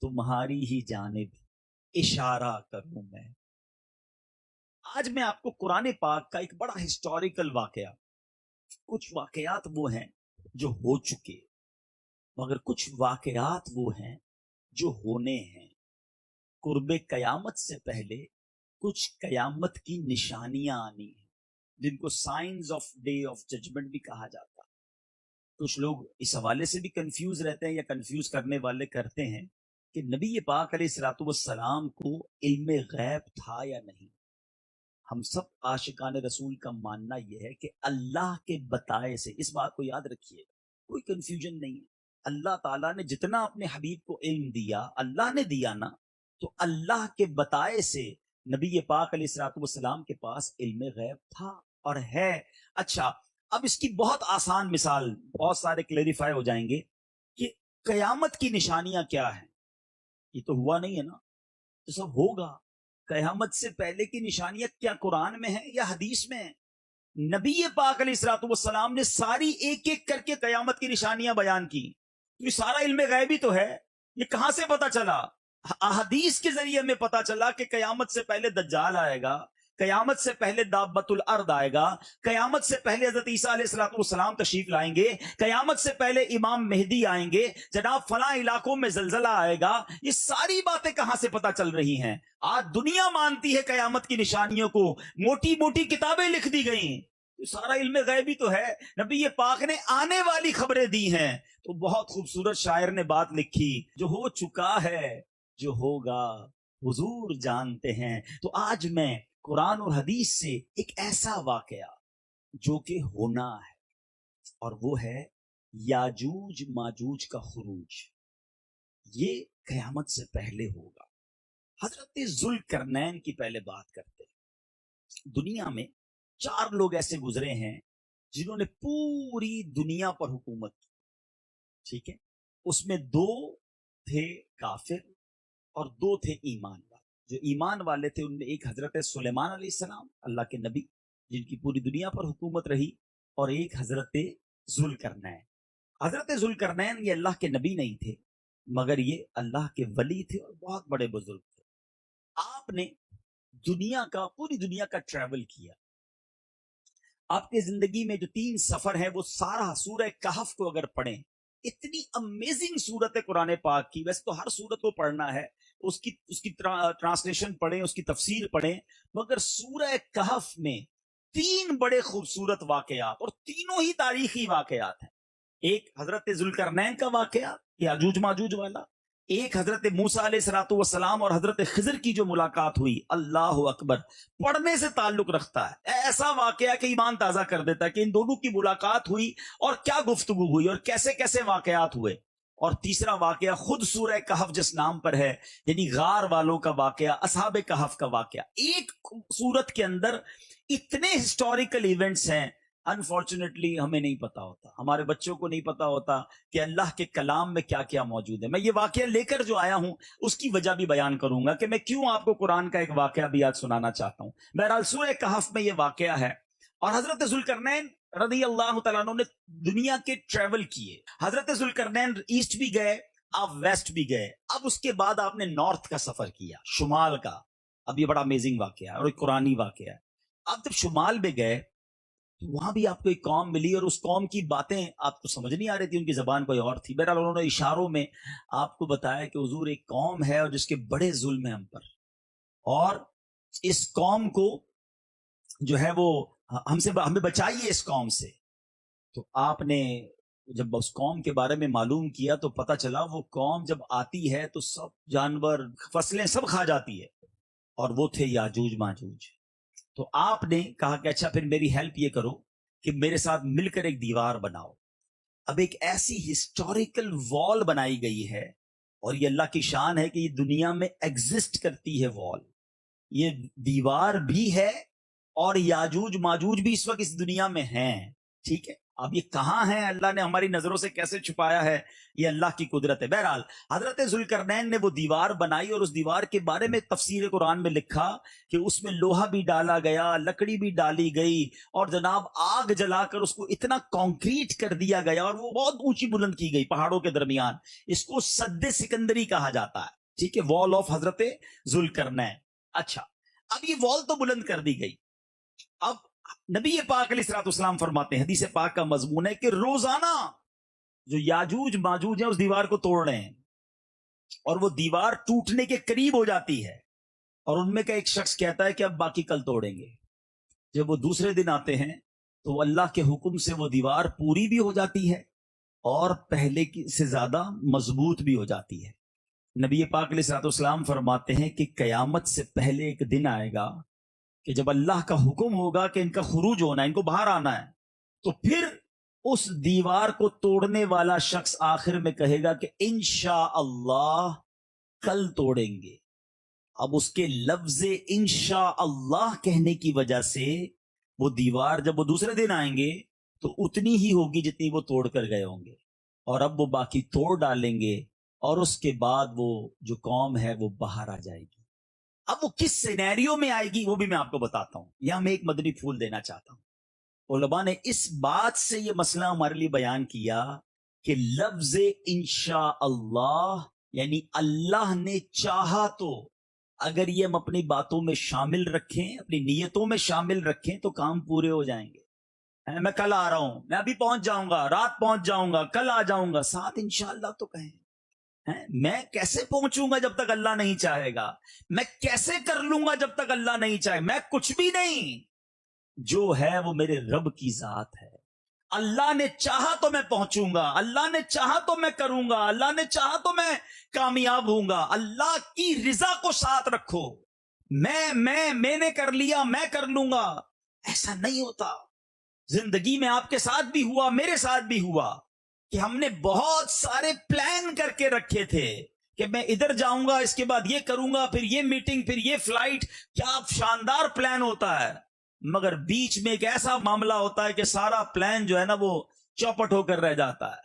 تمہاری ہی جانب اشارہ کروں میں. آج میں آپ کو قرآن پاک کا ایک بڑا ہسٹوریکل واقعہ، کچھ واقعات وہ ہیں جو ہو چکے، مگر کچھ واقعات وہ ہیں جو ہونے ہیں. قرب قیامت سے پہلے کچھ قیامت کی نشانیاں آنی ہیں جن کو signs of day of judgment بھی کہا جاتا. کچھ لوگ اس حوالے سے بھی کنفیوز رہتے ہیں یا کنفیوز کرنے والے کرتے ہیں کہ نبی پاک علیہ الصلوۃ والسلام کو علم غیب تھا یا نہیں؟ ہم سب عاشقان رسول کا ماننا یہ ہے کہ اللہ کے بتائے سے، اس بات کو یاد رکھیے، کوئی کنفیوژن نہیں ہے، اللہ تعالیٰ نے جتنا اپنے حبیب کو علم دیا، اللہ نے دیا نا، تو اللہ کے بتائے سے نبی پاک علیہ الصلوۃ والسلام کے پاس علم غیب تھا اور ہے۔ اچھا، اب اس کی بہت آسان مثال، بہت سارے کلیریفائی ہو جائیں گے کہ قیامت کی نشانیاں کیا ہیں۔ یہ تو ہوا نہیں ہے نا، تو سب ہوگا۔ قیامت سے پہلے کی نشانیاں کیا قرآن میں ہیں یا حدیث میں ہیں؟ نبی پاک علیہ الصلوۃ والسلام نے ساری ایک ایک کر کے قیامت کی نشانیاں بیان کی۔ یہ سارا علم غیبی تو ہے، یہ کہاں سے پتا چلا؟ احادیث کے ذریعے میں پتا چلا کہ قیامت سے پہلے دجال آئے گا، قیامت سے پہلے دابت الارض آئے گا، قیامت سے پہلے حضرت عیسیٰ علیہ الصلوۃ والسلام تشریف لائیں گے، قیامت سے پہلے امام مہدی آئیں گے، جناب فلاں علاقوں میں زلزلہ آئے گا۔ یہ ساری باتیں کہاں سے پتا چل رہی ہیں؟ آج دنیا مانتی ہے قیامت کی نشانیوں کو، موٹی موٹی کتابیں لکھ دی گئیں۔ سارا علم غیبی تو ہے، نبی پاک نے آنے والی خبریں دی ہیں۔ تو بہت خوبصورت شاعر نے بات لکھی، جو ہو چکا ہے جو ہوگا حضور جانتے ہیں۔ تو آج میں قرآن اور حدیث سے ایک ایسا واقعہ جو کہ ہونا ہے، اور وہ ہے یاجوج ماجوج کا خروج، یہ قیامت سے پہلے ہوگا۔ حضرت ذوالقرنین کی پہلے بات کرتے ہیں۔ دنیا میں 4 لوگ ایسے گزرے ہیں جنہوں نے پوری دنیا پر حکومت کی، ٹھیک ہے؟ اس میں 2 تھے کافر اور 2 تھے ایمان والے۔ جو ایمان والے تھے ان میں ایک حضرت سلیمان علیہ السلام، اللہ کے نبی، جن کی پوری دنیا پر حکومت رہی، اور ایک حضرت ذوالقرنین۔ حضرت ذوالقرنین یہ اللہ کے نبی نہیں تھے، مگر یہ اللہ کے ولی تھے اور بہت بڑے بزرگ تھے۔ آپ نے پوری دنیا کا ٹریول کیا۔ آپ کی زندگی میں جو 3 سفر ہیں وہ سارا سورہ کہف کو اگر پڑھیں، اتنی امیزنگ صورت ہے قرآن پاک کی۔ ویسے تو ہر صورت کو پڑھنا ہے، اس کی ٹرانسلیشن پڑھیں، اس کی تفسیر پڑھیں، مگر سورہ کہف میں 3 بڑے خوبصورت واقعات، اور تینوں ہی تاریخی واقعات ہیں۔ ایک حضرت ذوالقرنین کا واقعہ، یاجوج ماجوج والا، ایک حضرت موسیٰ علیہ الصلوۃ والسلام اور حضرت خضر کی جو ملاقات ہوئی، اللہ اکبر، پڑھنے سے تعلق رکھتا ہے۔ ایسا واقعہ کہ ایمان تازہ کر دیتا ہے کہ ان دونوں کی ملاقات ہوئی اور کیا گفتگو ہوئی اور کیسے کیسے واقعات ہوئے۔ اور تیسرا واقعہ خود سورہ کہف جس نام پر ہے، یعنی غار والوں کا واقعہ، اصحاب کہف کا واقعہ۔ ایک سورت کے اندر اتنے ہسٹوریکل ایونٹس ہیں، انفارچونیٹلی ہمیں نہیں پتا ہوتا، ہمارے بچوں کو نہیں پتا ہوتا کہ اللہ کے کلام میں کیا کیا موجود ہے۔ میں یہ واقعہ لے کر جو آیا ہوں اس کی وجہ بھی بیان کروں گا کہ میں کیوں آپ کو قرآن کا ایک واقعہ بھی آج سنانا چاہتا ہوں۔ بہرحال سورہ کہف میں یہ واقعہ ہے، اور حضرت ذوالقرنین رضی اللہ تعالیٰ عنہ نے دنیا کے ٹریول کیے۔ حضرت ذوالقرنین ایسٹ بھی گئے، آپ ویسٹ بھی گئے، اب اس کے بعد آپ نے نارتھ کا سفر کیا، شمال کا۔ اب یہ بڑا امیزنگ واقعہ ہے اور ایک قرآنی واقعہ ہے۔ آپ جب شمال میں گئے تو وہاں بھی آپ کو ایک قوم ملی، اور اس قوم کی باتیں آپ کو سمجھ نہیں آ رہی تھی، ان کی زبان کوئی اور تھی۔ بہرحال انہوں نے اشاروں میں آپ کو بتایا کہ حضور ایک قوم ہے اور جس کے بڑے ظلم ہیں ہم پر، اور اس قوم کو جو ہے وہ ہمیں بچائیے اس قوم سے۔ تو آپ نے جب اس قوم کے بارے میں معلوم کیا تو پتہ چلا وہ قوم جب آتی ہے تو سب جانور فصلیں سب کھا جاتی ہے، اور وہ تھے یاجوج ماجوج۔ تو آپ نے کہا کہ اچھا پھر میری ہیلپ یہ کرو کہ میرے ساتھ مل کر ایک دیوار بناؤ۔ اب ایک ایسی ہسٹوریکل وال بنائی گئی ہے، اور یہ اللہ کی شان ہے کہ یہ دنیا میں ایگزسٹ کرتی ہے وال، یہ دیوار بھی ہے اور یاجوج ماجوج بھی اس وقت اس دنیا میں ہیں، ٹھیک ہے؟ اب یہ کہاں ہیں، اللہ نے ہماری نظروں سے کیسے چھپایا ہے، یہ اللہ کی قدرت ہے۔ بہرحال حضرت ذوالقرنین نے وہ دیوار بنائی، اور اس دیوار کے بارے میں تفسیر قرآن میں لکھا کہ اس میں لوہا بھی ڈالا گیا، لکڑی بھی ڈالی گئی، اور جناب آگ جلا کر اس کو اتنا کانکریٹ کر دیا گیا، اور وہ بہت اونچی بلند کی گئی پہاڑوں کے درمیان۔ اس کو سد سکندری کہا جاتا ہے، ٹھیک ہے، وال آف حضرت ذوالقرنین۔ اچھا، اب یہ وال تو بلند کر دی گئی۔ اب نبی پاک علیہ الصلوۃ والسلام فرماتے ہیں، حدیث پاک کا مضمون ہے کہ روزانہ جو یاجوج ماجوج ہیں اس دیوار کو توڑ رہے ہیں، اور وہ دیوار ٹوٹنے کے قریب ہو جاتی ہے، اور ان میں کا ایک شخص کہتا ہے کہ اب باقی کل توڑیں گے۔ جب وہ دوسرے دن آتے ہیں تو اللہ کے حکم سے وہ دیوار پوری بھی ہو جاتی ہے اور پہلے سے زیادہ مضبوط بھی ہو جاتی ہے۔ نبی پاک علیہ الصلوۃ والسلام فرماتے ہیں کہ قیامت سے پہلے ایک دن آئے گا کہ جب اللہ کا حکم ہوگا کہ ان کا خروج ہونا ہے، ان کو باہر آنا ہے، تو پھر اس دیوار کو توڑنے والا شخص آخر میں کہے گا کہ انشاءاللہ کل توڑیں گے. اب اس کے لفظ انشاءاللہ کہنے کی وجہ سے وہ دیوار جب وہ دوسرے دن آئیں گے تو اتنی ہی ہوگی جتنی وہ توڑ کر گئے ہوں گے، اور اب وہ باقی توڑ ڈالیں گے، اور اس کے بعد وہ جو قوم ہے وہ باہر آ جائے گی. اب وہ کس سینیریو میں آئے گی وہ بھی میں آپ کو بتاتا ہوں. یہاں میں ایک مدنی پھول دینا چاہتا ہوں. علماء نے اس بات سے یہ مسئلہ ہمارے لیے بیان کیا کہ لفظ انشاءاللہ یعنی اللہ نے چاہا تو، اگر یہ ہم اپنی باتوں میں شامل رکھیں، اپنی نیتوں میں شامل رکھیں تو کام پورے ہو جائیں گے. میں کل آ رہا ہوں، میں ابھی پہنچ جاؤں گا، رات پہنچ جاؤں گا، کل آ جاؤں گا، ساتھ انشاءاللہ تو کہیں. میں کیسے پہنچوں گا جب تک اللہ نہیں چاہے گا؟ میں کیسے کر لوں گا جب تک اللہ نہیں چاہے؟ میں کچھ بھی نہیں. جو ہے وہ میرے رب کی ذات ہے. اللہ نے چاہا تو میں پہنچوں گا، اللہ نے چاہا تو میں کروں گا، اللہ نے چاہا تو میں کامیاب ہوں گا. اللہ کی رضا کو ساتھ رکھو. میں نے کر لیا، میں کر لوں گا، ایسا نہیں ہوتا. زندگی میں آپ کے ساتھ بھی ہوا، میرے ساتھ بھی ہوا کہ ہم نے بہت سارے پلان کر کے رکھے تھے کہ میں ادھر جاؤں گا، اس کے بعد یہ کروں گا، پھر یہ میٹنگ، پھر یہ فلائٹ. کیا شاندار پلان ہوتا ہے، مگر بیچ میں ایک ایسا معاملہ ہوتا ہے کہ سارا پلان جو ہے نا وہ چوپٹ ہو کر رہ جاتا ہے.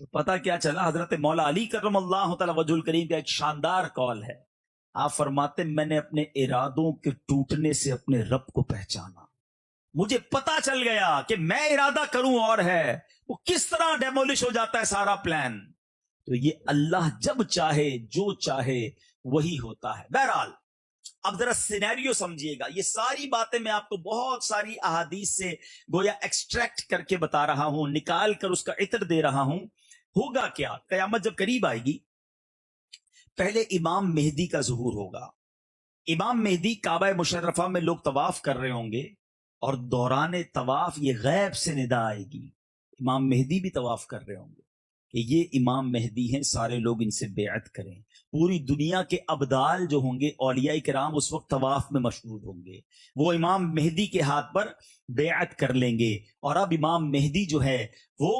تو پتہ کیا چلا؟ حضرت مولا علی کرم اللہ تعالی وجہ الکریم کا ایک شاندار قول ہے. آپ فرماتے میں نے اپنے ارادوں کے ٹوٹنے سے اپنے رب کو پہچانا. مجھے پتا چل گیا کہ میں ارادہ کروں اور ہے وہ کس طرح ڈیمولش ہو جاتا ہے سارا پلان. تو یہ اللہ جب چاہے جو چاہے وہی ہوتا ہے. بہرحال اب ذرا سینیریو سمجھیے گا. یہ ساری باتیں میں آپ کو بہت ساری احادیث سے گویا ایکسٹریکٹ کر کے بتا رہا ہوں، نکال کر اس کا عطر دے رہا ہوں. ہوگا کیا؟ قیامت جب قریب آئے گی، پہلے امام مہدی کا ظہور ہوگا. امام مہدی کعبہ مشرفہ میں لوگ طواف کر رہے ہوں گے، اور دوران طواف یہ غیب سے ندا آئے گی. امام مہدی بھی طواف کر رہے ہوں گے کہ یہ امام مہدی ہیں، سارے لوگ ان سے بیعت کریں. پوری دنیا کے ابدال جو ہوں گے، اولیاء کرام اس وقت طواف میں مشغول ہوں گے، وہ امام مہدی کے ہاتھ پر بیعت کر لیں گے. اور اب امام مہدی جو ہے وہ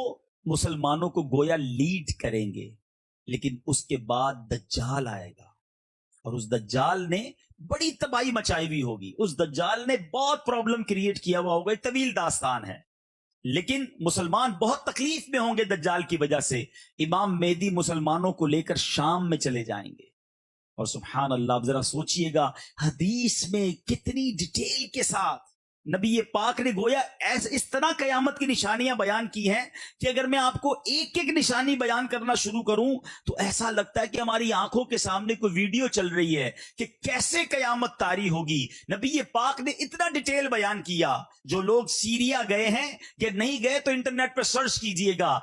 مسلمانوں کو گویا لیڈ کریں گے. لیکن اس کے بعد دجال آئے گا، اور اس دجال نے بڑی تباہی مچائی ہوئی ہوگی. اس دجال نے بہت پرابلم کریٹ کیا ہوا ہوگا. ایک طویل داستان ہے، لیکن مسلمان بہت تکلیف میں ہوں گے دجال کی وجہ سے. امام مہدی مسلمانوں کو لے کر شام میں چلے جائیں گے. اور سبحان اللہ، اب ذرا سوچئے گا حدیث میں کتنی ڈیٹیل کے ساتھ نبی پاک نے گویا اس طرح قیامت کی نشانیاں بیان کی ہیں کہ اگر میں آپ کو ایک ایک نشانی بیان کرنا شروع کروں تو ایسا لگتا ہے کہ ہماری آنکھوں کے سامنے کوئی ویڈیو چل رہی ہے کہ کیسے قیامت طاری ہوگی. نبی پاک نے اتنا ڈیٹیل بیان کیا. جو لوگ سیریا گئے ہیں کہ نہیں گئے تو انٹرنیٹ پہ سرچ کیجئے گا.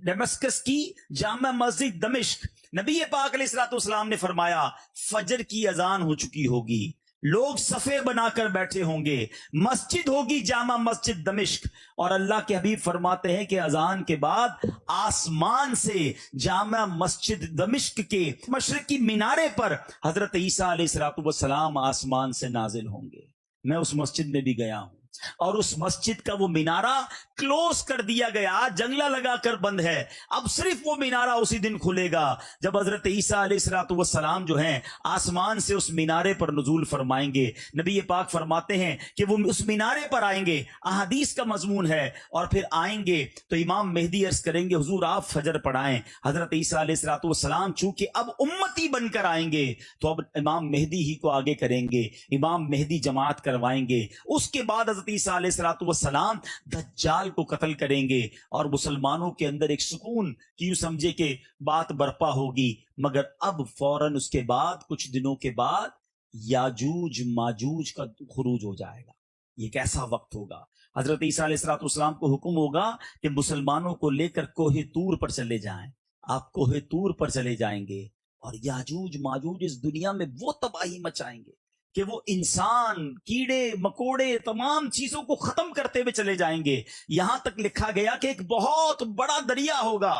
دمشق کی جامع مسجد دمشق، نبی پاک علیہ الصلوۃ والسلام نے فرمایا فجر کی اذان ہو چکی ہوگی، لوگ صفے بنا کر بیٹھے ہوں گے، مسجد ہوگی جامع مسجد دمشق، اور اللہ کے حبیب فرماتے ہیں کہ اذان کے بعد آسمان سے جامع مسجد دمشق کے مشرقی مینارے پر حضرت عیسیٰ علیہ السلام آسمان سے نازل ہوں گے. میں اس مسجد میں بھی گیا ہوں، اور اس مسجد کا وہ مینارہ کلوز کر دیا گیا، جنگلہ لگا کر بند ہے. اب صرف وہ مینارہ اسی دن کھلے گا جب حضرت عیسیٰ علیہ السلام جو ہیں آسمان سے اس مینارے پر نزول فرمائیں گے. نبی پاک فرماتے ہیں کہ وہ اس مینارے پر آئیں گے، احادیث کا مضمون ہے، اور پھر آئیں گے تو امام مہدی عرض کریں گے حضور آپ فجر پڑھائیں. حضرت عیسیٰ علیہ السلام چونکہ اب امتی بن کر آئیں گے تو اب امام مہدی ہی کو آگے کریں گے، امام مہدی جماعت کروائیں گے. اس کے بعد حضرت عیسیٰ علیہ السلام دجال کو قتل کریں گے، اور مسلمانوں کے اندر ایک سکون کی یوں سمجھے کہ بات برپا ہوگی. مگر اب فوراً اس کے بعد کچھ دنوں کے بعد یاجوج ماجوج کا خروج ہو جائے گا. یہ کیسا وقت ہوگا؟ حضرت عیسیٰ علیہ السلام کو حکم ہوگا کہ مسلمانوں کو لے کر کوہ طور پر چلے جائیں. آپ کوہ طور پر چلے جائیں گے، اور یاجوج ماجوج اس دنیا میں وہ تباہی مچائیں گے کہ وہ انسان، کیڑے مکوڑے، تمام چیزوں کو ختم کرتے ہوئے چلے جائیں گے. یہاں تک لکھا گیا کہ ایک بہت بڑا دریا ہوگا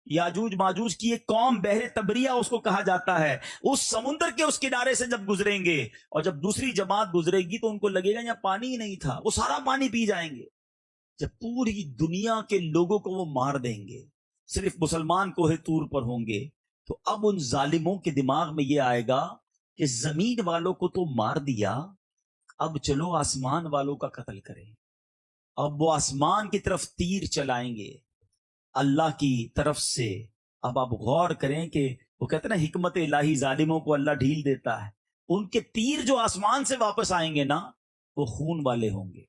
یاجوج ماجوج کی ایک قوم بحر تبریہ اس کو کہا جاتا ہے، اس سمندر کے اس کنارے سے جب گزریں گے اور جب دوسری جماعت گزرے گی تو ان کو لگے گا یہاں پانی ہی نہیں تھا، وہ سارا پانی پی جائیں گے. جب پوری دنیا کے لوگوں کو وہ مار دیں گے، صرف مسلمان کوہ طور پر ہوں گے، تو اب ان ظالموں کے دماغ میں یہ آئے گا کہ زمین والوں کو تو مار دیا، اب چلو آسمان والوں کا قتل کریں. اب وہ آسمان کی طرف تیر چلائیں گے اللہ کی طرف سے. اب آپ غور کریں کہ وہ کہتے ہیں نا حکمت الہی، ظالموں کو اللہ ڈھیل دیتا ہے. ان کے تیر جو آسمان سے واپس آئیں گے نا وہ خون والے ہوں گے،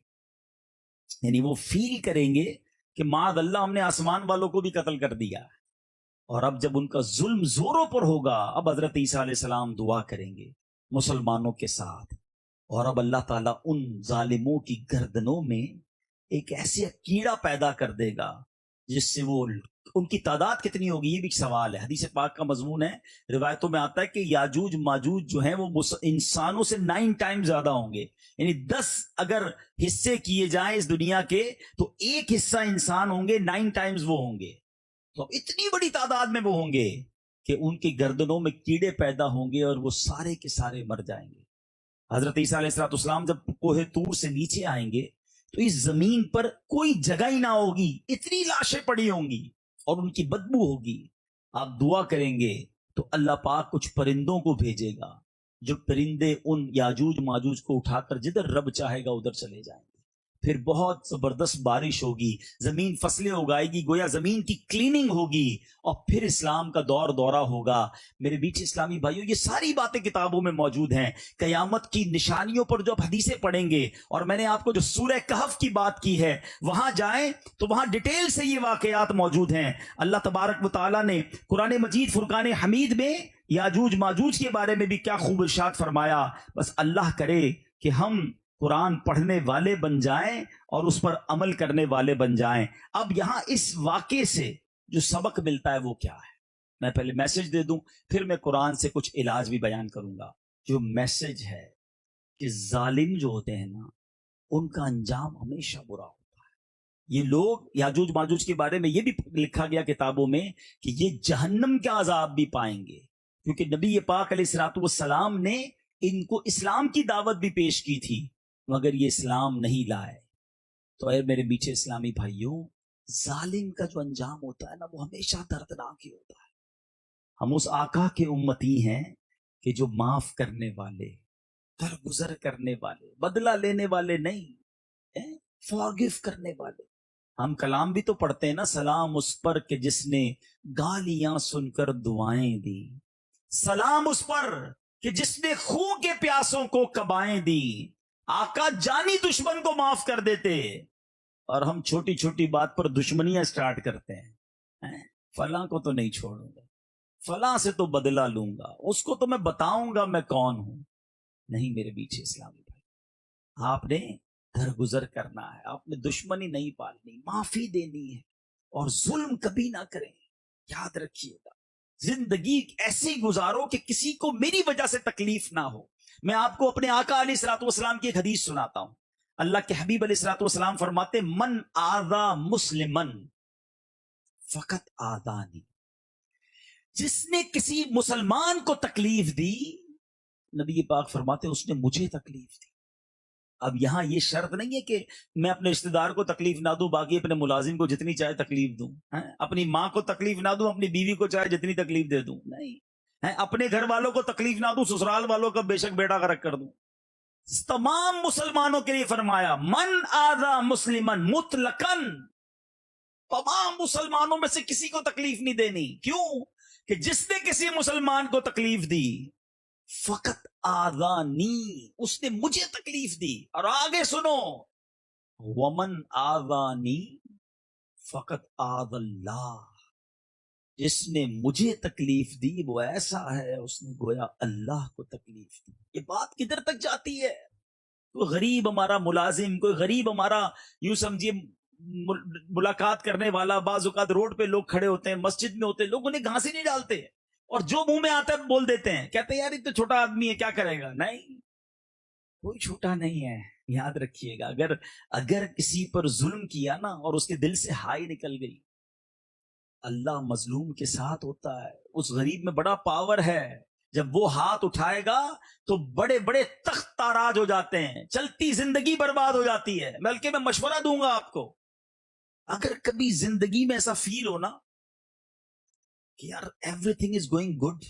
یعنی وہ فیل کریں گے کہ معاذ اللہ ہم نے آسمان والوں کو بھی قتل کر دیا. اور اب جب ان کا ظلم زوروں پر ہوگا، اب حضرت عیسیٰ علیہ السلام دعا کریں گے مسلمانوں کے ساتھ، اور اب اللہ تعالیٰ ان ظالموں کی گردنوں میں ایک ایسے کیڑا پیدا کر دے گا جس سے وہ، ان کی تعداد کتنی ہوگی یہ بھی ایک سوال ہے. حدیث پاک کا مضمون ہے، روایتوں میں آتا ہے کہ یاجوج ماجوج جو ہیں وہ انسانوں سے 9 ٹائم زیادہ ہوں گے. یعنی 10 اگر حصے کیے جائیں اس دنیا کے تو ایک حصہ انسان ہوں گے، 9 ٹائمز وہ ہوں گے. تو اب اتنی بڑی تعداد میں وہ ہوں گے کہ ان کی گردنوں میں کیڑے پیدا ہوں گے اور وہ سارے کے سارے مر جائیں گے. حضرت عیسیٰ علیہ السلام جب کوہ طور سے نیچے آئیں گے تو اس زمین پر کوئی جگہ ہی نہ ہوگی، اتنی لاشیں پڑی ہوں گی اور ان کی بدبو ہوگی. آپ دعا کریں گے تو اللہ پاک کچھ پرندوں کو بھیجے گا، جو پرندے ان یاجوج ماجوج کو اٹھا کر جدھر رب چاہے گا ادھر چلے جائیں گے. پھر بہت زبردست بارش ہوگی، زمین فصلیں اگائے گی، گویا زمین کی کلیننگ ہوگی، اور پھر اسلام کا دور دورہ ہوگا. میرے بیچ اسلامی بھائیوں، یہ ساری باتیں کتابوں میں موجود ہیں. قیامت کی نشانیوں پر جو آپ حدیثیں پڑھیں گے، اور میں نے آپ کو جو سورہ کہف کی بات کی ہے وہاں جائیں تو وہاں ڈیٹیل سے یہ واقعات موجود ہیں. اللہ تبارک و تعالیٰ نے قرآن مجید فرقان حمید میں یاجوج ماجوج کے بارے میں بھی کیا خوب ارشاد فرمایا. بس اللہ کرے کہ ہم قرآن پڑھنے والے بن جائیں اور اس پر عمل کرنے والے بن جائیں. اب یہاں اس واقعے سے جو سبق ملتا ہے وہ کیا ہے، میں پہلے میسج دے دوں پھر میں قرآن سے کچھ علاج بھی بیان کروں گا. جو میسج ہے کہ ظالم جو ہوتے ہیں نا ان کا انجام ہمیشہ برا ہوتا ہے. یہ لوگ یاجوج ماجوج کے بارے میں یہ بھی لکھا گیا کتابوں میں کہ یہ جہنم کا عذاب بھی پائیں گے، کیونکہ نبی پاک علیہ الصلوۃ والسلام نے ان کو اسلام کی دعوت بھی پیش کی تھی مگر یہ اسلام نہیں لائے. تو اے میرے میٹھے اسلامی بھائیوں، ظالم کا جو انجام ہوتا ہے نا وہ ہمیشہ دردناک ہی ہوتا ہے. ہم اس آقا کے امتی ہیں کہ جو معاف کرنے والے، درگزر کرنے والے، بدلہ لینے والے نہیں، فارگیو کرنے والے. ہم کلام بھی تو پڑھتے ہیں نا، سلام اس پر کہ جس نے گالیاں سن کر دعائیں دی، سلام اس پر کہ جس نے خون کے پیاسوں کو کبائیں دی. آقا جانی دشمن کو معاف کر دیتے اور ہم چھوٹی چھوٹی بات پر دشمنیاں سٹارٹ کرتے ہیں. فلاں کو تو نہیں چھوڑوں گا، فلاں سے تو بدلہ لوں گا، اس کو تو میں بتاؤں گا میں کون ہوں. نہیں میرے بیچ اسلامی بھائی، آپ نے درگزر کرنا ہے، آپ نے دشمنی نہیں پالنی، معافی دینی ہے اور ظلم کبھی نہ کریں. یاد رکھیے گا زندگی ایسی گزارو کہ کسی کو میری وجہ سے تکلیف نہ ہو. میں آپ کو اپنے آقا علیہ الصلوۃ والسلام کی ایک حدیث سناتا ہوں. اللہ کے حبیب علیہ الصلوۃ والسلام فرماتے من آذا مسلمن فقط آذانی، جس نے کسی مسلمان کو تکلیف دی، نبی پاک فرماتے اس نے مجھے تکلیف دی. اب یہاں یہ شرط نہیں ہے کہ میں اپنے رشتہ دار کو تکلیف نہ دوں، باقی اپنے ملازم کو جتنی چاہے تکلیف دوں، اپنی ماں کو تکلیف نہ دوں، اپنی بیوی کو چاہے جتنی تکلیف دے دوں، نہیں، اپنے گھر والوں کو تکلیف نہ دوں، سسرال والوں کا بے شک بیٹا غرق کر دوں. تمام مسلمانوں کے لیے فرمایا من آذا مسلمن مطلقاً، تمام مسلمانوں میں سے کسی کو تکلیف نہیں دینی. کیوں کہ جس نے کسی مسلمان کو تکلیف دی فقط آذانی، اس نے مجھے تکلیف دی. اور آگے سنو، ومن آذانی فقط آذ اللہ، جس نے مجھے تکلیف دی وہ ایسا ہے اس نے گویا اللہ کو تکلیف دی. یہ بات کدھر تک جاتی ہے؟ کوئی غریب ہمارا ملازم، کوئی غریب ہمارا یوں سمجھیے ملاقات کرنے والا، بعض اوقات روڈ پہ لوگ کھڑے ہوتے ہیں، مسجد میں ہوتے ہیں، لوگ انہیں گھانسی نہیں ڈالتے اور جو منہ میں آتا ہے بول دیتے ہیں، کہتے ہیں یار یہ تو چھوٹا آدمی ہے کیا کرے گا. نہیں، کوئی چھوٹا نہیں ہے. یاد رکھیے گا اگر کسی پر ظلم کیا نا اور اس کے دل سے ہائی نکل گئی اللہ مظلوم کے ساتھ ہوتا ہے. اس غریب میں بڑا پاور ہے. جب وہ ہاتھ اٹھائے گا تو بڑے بڑے تخت تاراج ہو جاتے ہیں, چلتی زندگی برباد ہو جاتی ہے. بلکہ میں مشورہ دوں گا آپ کو, اگر کبھی زندگی میں ایسا فیل ہو نا کہ یار every thing is going good,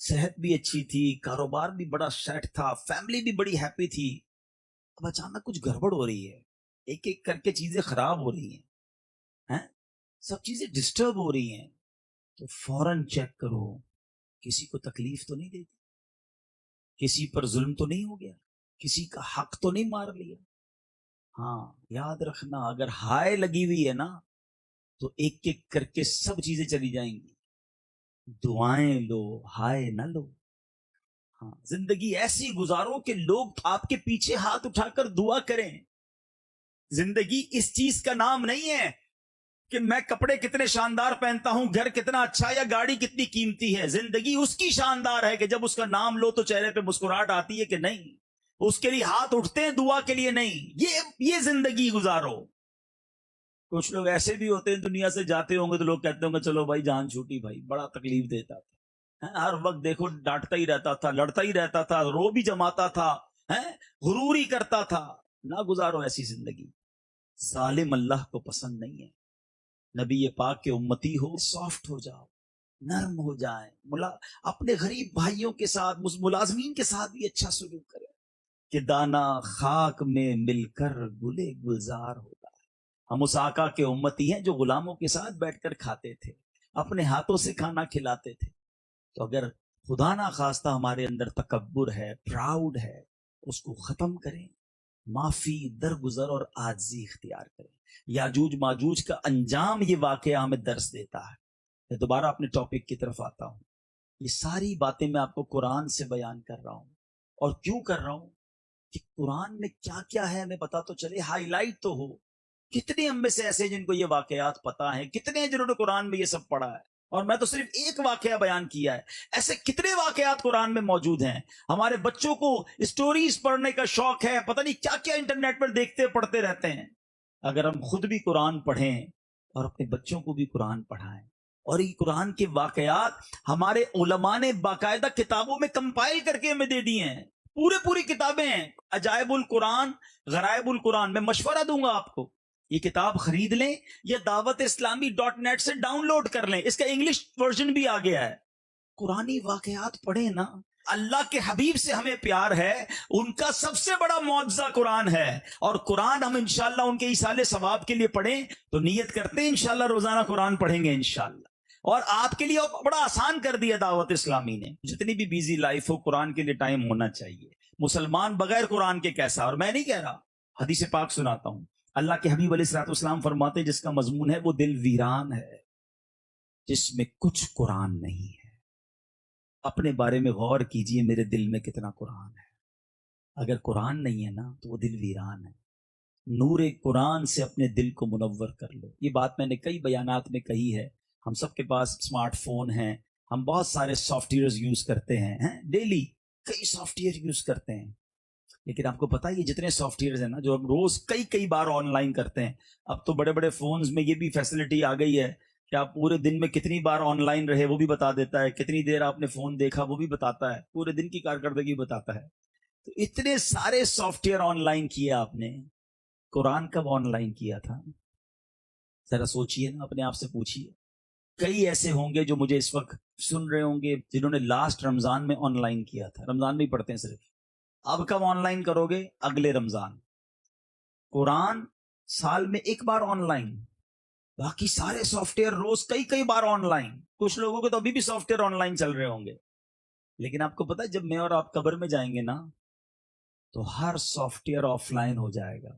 صحت بھی اچھی تھی, کاروبار بھی بڑا سیٹ تھا, فیملی بھی بڑی ہیپی تھی, اب اچانک کچھ گڑبڑ ہو رہی ہے, ایک ایک کر کے چیزیں خراب ہو رہی ہیں, سب چیزیں ڈسٹرب ہو رہی ہیں, تو فوراً چیک کرو کسی کو تکلیف تو نہیں دیتی, کسی پر ظلم تو نہیں ہو گیا, کسی کا حق تو نہیں مار لیا. ہاں یاد رکھنا, اگر ہائے لگی ہوئی ہے نا تو ایک ایک کر کے سب چیزیں چلی جائیں گی. دعائیں لو, ہائے نہ لو. ہاں زندگی ایسی گزارو کہ لوگ آپ کے پیچھے ہاتھ اٹھا کر دعا کریں. زندگی اس چیز کا نام نہیں ہے کہ میں کپڑے کتنے شاندار پہنتا ہوں, گھر کتنا اچھا یا گاڑی کتنی قیمتی ہے. زندگی اس کی شاندار ہے کہ جب اس کا نام لو تو چہرے پہ مسکراہٹ آتی ہے کہ نہیں, اس کے لیے ہاتھ اٹھتے ہیں دعا کے لیے نہیں. یہ زندگی گزارو. کچھ لوگ ایسے بھی ہوتے ہیں دنیا سے جاتے ہوں گے تو لوگ کہتے ہوں گے چلو بھائی جان چھوٹی, بھائی بڑا تکلیف دیتا تھا, ہر وقت دیکھو ڈانٹتا ہی رہتا تھا, لڑتا ہی رہتا تھا, رو بھی جماتا تھا, غرور ہی کرتا تھا. نہ گزارو ایسی زندگی. ظالم اللہ کو پسند نہیں ہے. نبی پاک کے امتی ہو, سافٹ ہو جاؤ, نرم ہو جائیں, اپنے غریب بھائیوں کے ساتھ, ملازمین کے ساتھ بھی اچھا سلوک کریں کہ دانا خاک میں مل کر گلے گلزار ہوتا ہے. ہم اس آقا کے امتی ہیں جو غلاموں کے ساتھ بیٹھ کر کھاتے تھے, اپنے ہاتھوں سے کھانا کھلاتے تھے. تو اگر خدا نہ خواستہ ہمارے اندر تکبر ہے, پراؤڈ ہے, اس کو ختم کریں, معافی, درگزر اور عاجزی اختیار کریں. یاجوج ماجوج کا انجام یہ واقعہ ہمیں درس دیتا ہے. میں دوبارہ اپنے ٹاپک کی طرف آتا ہوں. یہ ساری باتیں میں آپ کو قرآن سے بیان کر رہا ہوں, اور کیوں کر رہا ہوں کہ قرآن میں کیا کیا ہے ہمیں پتا تو چلے, ہائی لائٹ تو ہو. کتنے ہم میں سے ایسے جن کو یہ واقعات پتا ہیں, کتنے ہیں جنہوں نے قرآن میں یہ سب پڑھا ہے, اور میں تو صرف ایک واقعہ بیان کیا ہے. ایسے کتنے واقعات قرآن میں موجود ہیں. ہمارے بچوں کو اسٹوریز پڑھنے کا شوق ہے, پتہ نہیں کیا کیا انٹرنیٹ پر دیکھتے پڑھتے رہتے ہیں. اگر ہم خود بھی قرآن پڑھیں اور اپنے بچوں کو بھی قرآن پڑھائیں, اور یہ قرآن کے واقعات ہمارے علماء نے باقاعدہ کتابوں میں کمپائل کر کے ہمیں دے دی ہیں, پوری کتابیں ہیں, عجائب القرآن, غرائب القرآن. میں مشورہ دوں گا آپ کو, یہ کتاب خرید لیں یا dawat-islami.net سے ڈاؤن لوڈ کر لیں, اس کا انگلش ورژن بھی آ گیا ہے. قرآنی واقعات پڑھیں نا. اللہ کے حبیب سے ہمیں پیار ہے, ان کا سب سے بڑا معجزہ قرآن ہے, اور قرآن ہم انشاءاللہ ان کے ایصال ثواب کے لیے پڑھیں تو نیت کرتے ہیں انشاءاللہ روزانہ قرآن پڑھیں گے انشاءاللہ. اور آپ کے لیے بڑا آسان کر دیا دعوت اسلامی نے. جتنی بھی بیزی لائف ہو, قرآن کے لیے ٹائم ہونا چاہیے. مسلمان بغیر قرآن کے کیسا؟ اور میں نہیں کہہ رہا, حدیث پاک سناتا ہوں. اللہ کے حبیب علیہ الصلوۃ والسلام فرماتے ہیں جس کا مضمون ہے وہ دل ویران ہے جس میں کچھ قرآن نہیں ہے. اپنے بارے میں غور کیجئے, میرے دل میں کتنا قرآن ہے. اگر قرآن نہیں ہے نا تو وہ دل ویران ہے. نور قرآن سے اپنے دل کو منور کر لو. یہ بات میں نے کئی بیانات میں کہی ہے. ہم سب کے پاس اسمارٹ فون ہیں, ہم بہت سارے سافٹ ویئر یوز کرتے ہیں, ڈیلی کئی سافٹ ویئر یوز کرتے ہیں. لیکن آپ کو پتا ہے یہ جتنے سافٹ ویئرز ہیں نا جو ہم روز کئی بار آن لائن کرتے ہیں, اب تو بڑے بڑے فونز میں یہ بھی فیسلٹی آ گئی ہے کہ آپ پورے دن میں کتنی بار آن لائن رہے وہ بھی بتا دیتا ہے, کتنی دیر آپ نے فون دیکھا وہ بھی بتاتا ہے, پورے دن کی کارکردگی بتاتا ہے. تو اتنے سارے سافٹ ویئر آن لائن کیے آپ نے, قرآن کب آن لائن کیا تھا؟ ذرا سوچئے نا, اپنے آپ سے پوچھئے. کئی ایسے ہوں گے جو مجھے اس وقت سن رہے ہوں گے جنہوں نے لاسٹ رمضان میں آن لائن کیا تھا. رمضان میں ہی پڑھتے ہیں صرف, اب کب آن لائن کرو گے؟ اگلے رمضان. قرآن سال میں ایک بار آن لائن, باقی سارے سافٹ ویئر روز کئی بار آن لائن. کچھ لوگوں کو تو ابھی بھی سافٹ ویئر آن لائن چل رہے ہوں گے. لیکن آپ کو پتا ہے جب میں اور آپ قبر میں جائیں گے نا تو ہر سافٹ ویئر آف لائن ہو جائے گا,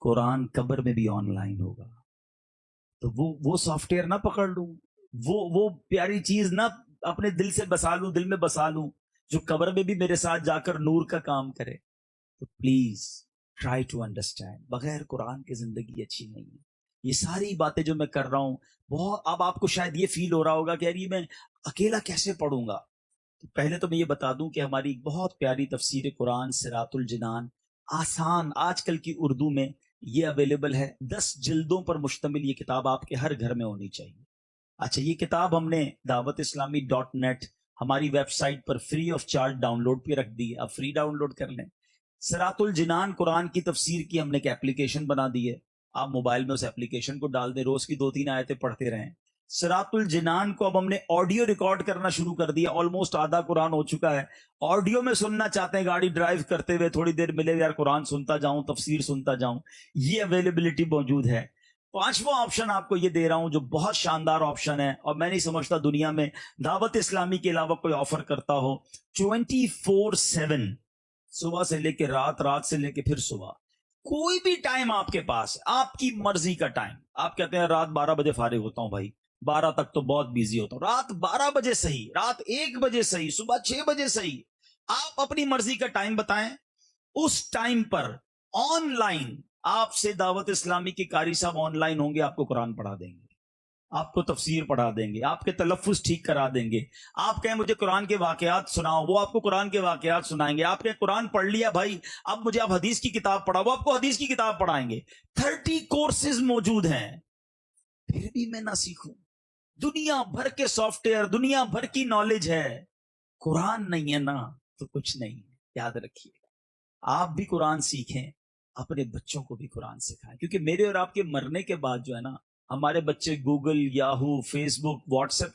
قرآن قبر میں بھی آن لائن ہوگا. تو وہ سافٹ ویئر نہ پکڑ لوں, وہ پیاری چیز نہ اپنے دل سے بسا لوں, دل میں بسا لوں جو قبر میں بھی میرے ساتھ جا کر نور کا کام کرے. تو پلیز ٹرائی ٹو انڈرسٹینڈ, بغیر قرآن کی زندگی اچھی نہیں ہے. یہ ساری باتیں جو میں کر رہا ہوں بہت, اب آپ کو شاید یہ فیل ہو رہا ہوگا کہ یار یہ میں اکیلا کیسے پڑھوں گا. تو پہلے تو میں یہ بتا دوں کہ ہماری ایک بہت پیاری تفسیر قرآن صراط الجنان, آسان آج کل کی اردو میں یہ اویلیبل ہے. 10 جلدوں پر مشتمل یہ کتاب آپ کے ہر گھر میں ہونی چاہیے. اچھا یہ کتاب ہم نے dawat-islami.net ہماری ویب سائٹ پر free of charge download پہ رکھ دی ہے, آپ فری ڈاؤن لوڈ کر لیں. صراط الجنان قرآن کی تفسیر کی ہم نے ایک اپلیکیشن بنا دی ہے, آپ موبائل میں اس اپلیکیشن کو ڈال دیں, روز کی 2-3 آیتیں پڑھتے رہیں. صراط الجنان کو اب ہم نے آڈیو ریکارڈ کرنا شروع کر دیا, آلموسٹ آدھا قرآن ہو چکا ہے. آڈیو میں سننا چاہتے ہیں گاڑی ڈرائیو کرتے ہوئے, تھوڑی دیر ملے یار قرآن سنتا جاؤں, تفسیر سنتا جاؤں, یہ اویلیبلٹی موجود ہے. 5واں آپشن آپ کو یہ دے رہا ہوں جو بہت شاندار آپشن ہے, اور میں نہیں سمجھتا دنیا میں دعوت اسلامی کے علاوہ کوئی آفر کرتا ہو. 24/7 صبح سے لے کے رات, رات سے لے کے پھر صبح, کوئی بھی ٹائم آپ کے پاس, آپ کی مرضی کا ٹائم. آپ کہتے ہیں رات 12 بجے فارغ ہوتا ہوں, بھائی 12 تک تو بہت بیزی ہوتا ہوں, رات 12 بجے صحیح, رات 1 بجے صحیح, صبح 6 بجے صحیح, آپ اپنی مرضی کا ٹائم بتائیں. اس ٹائم پر آن لائن آپ سے دعوت اسلامی کے قاری صاحب آن لائن ہوں گے, آپ کو قرآن پڑھا دیں گے, آپ کو تفسیر پڑھا دیں گے, آپ کے تلفظ ٹھیک کرا دیں گے. آپ کہیں مجھے قرآن کے واقعات سناؤ, وہ آپ کو قرآن کے واقعات سنائیں گے. آپ کہیں قرآن پڑھ لیا بھائی, اب مجھے آپ حدیث کی کتاب پڑھاؤ, وہ آپ کو حدیث کی کتاب پڑھائیں گے. 30 کورسز موجود ہیں, پھر بھی میں نہ سیکھوں. دنیا بھر کے سافٹ ویئر, دنیا بھر کی نالج ہے, قرآن نہیں ہے نا تو کچھ نہیں. یاد رکھیے آپ بھی قرآن سیکھیں, اپنے بچوں کو بھی قرآن سکھائیں, کیونکہ میرے اور آپ کے مرنے کے بعد جو ہے نا, ہمارے بچے گوگل, یاہو, فیس بک, واٹس ایپ